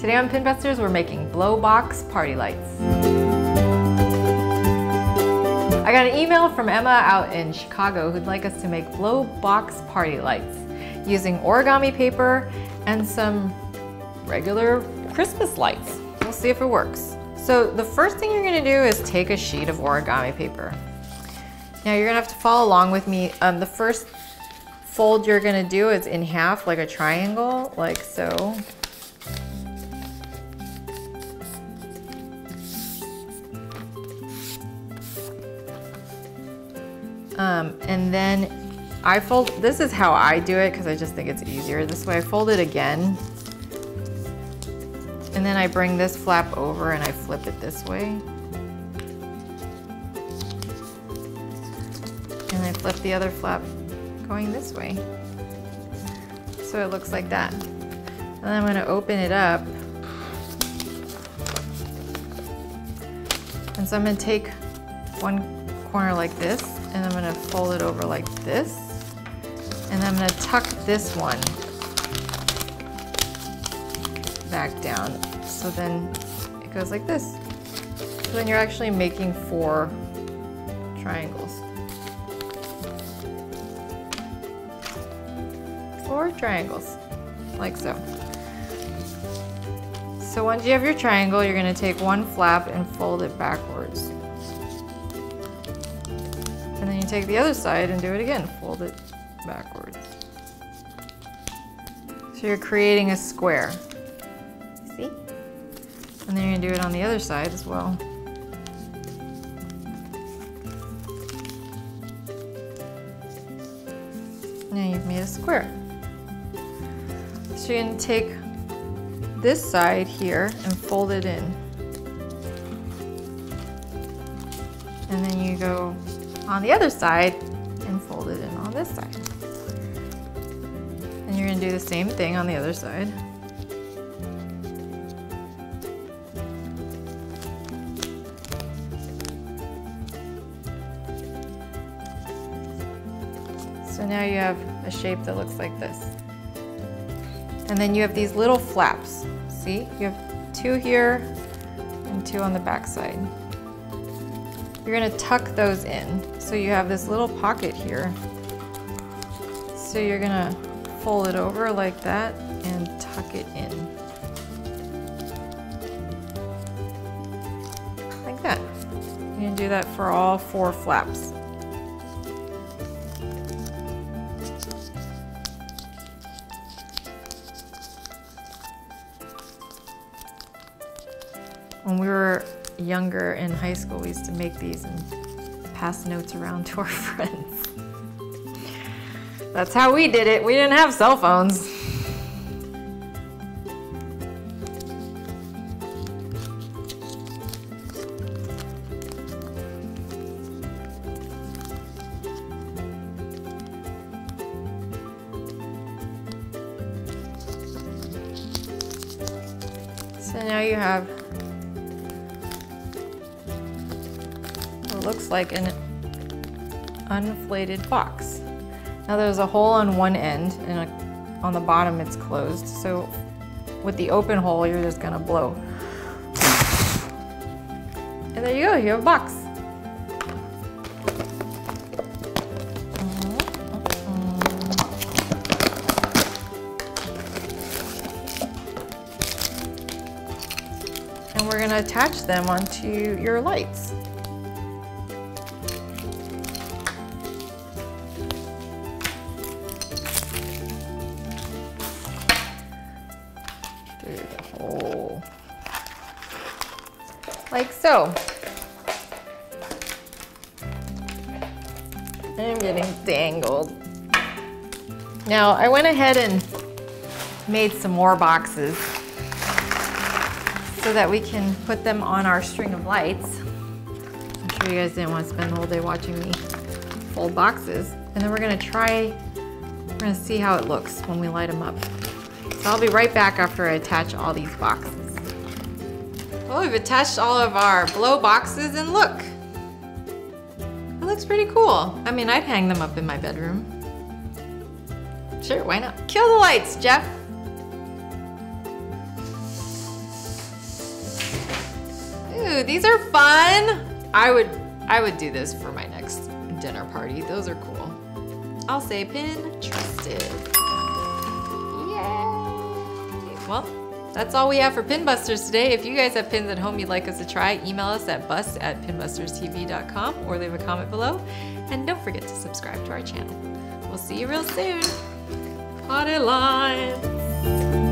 Today on Pinbusters, we're making blow box party lights. I got an email from Emma out in Chicago who'd like us to make blow box party lights using origami paper and some regular Christmas lights. We'll see if it works. So the first thing you're gonna do is take a sheet of origami paper. Now you're gonna have to follow along with me. The first fold you're gonna do is in half, like a triangle, like so. And then I fold, this is how I do it because I just think it's easier this way. I fold it again. And then I bring this flap over and I flip it this way. And I flip the other flap going this way. So it looks like that. And then I'm gonna open it up. And so I'm gonna take one corner like this, and I'm gonna fold it over like this. And then I'm gonna tuck this one back down. So then it goes like this. So then you're actually making 4 triangles. 4 triangles, like so. So once you have your triangle, you're gonna take one flap and fold it backwards. And then you take the other side and do it again, fold it backwards. So you're creating a square, see? And then you're gonna do it on the other side as well. Now you've made a square. So you're gonna take this side here and fold it in. And then you go on the other side and fold it in on this side. And you're gonna do the same thing on the other side. So now you have a shape that looks like this. And then you have these little flaps. See, you have 2 here and 2 on the back side. You're gonna tuck those in. So you have this little pocket here. So you're gonna fold it over like that and tuck it in. Like that. You're gonna do that for all 4 flaps. When we were younger in high school, we used to make these and pass notes around to our friends. That's how we did it. We didn't have cell phones. So now you have looks like an uninflated box. Now there's a hole on one end and on the bottom it's closed. So with the open hole, you're just gonna blow. And there you go, you have a box. And we're gonna attach them onto your lights. Through the hole, like so. I'm getting tangled. Now I went ahead and made some more boxes so that we can put them on our string of lights. I'm sure you guys didn't want to spend the whole day watching me fold boxes. And then we're gonna see how it looks when we light them up. So I'll be right back after I attach all these boxes. Well, we've attached all of our blow boxes and look. It looks pretty cool. I mean, I'd hang them up in my bedroom. Sure, why not? Kill the lights, Jeff. Ooh, these are fun. I would do this for my next dinner party. Those are cool. I'll say Pintrusted. Yay! Well, that's all we have for Pinbusters today. If you guys have pins at home you'd like us to try, email us at bust@pinbusterstv.com or leave a comment below. And don't forget to subscribe to our channel. We'll see you real soon. Potty lines!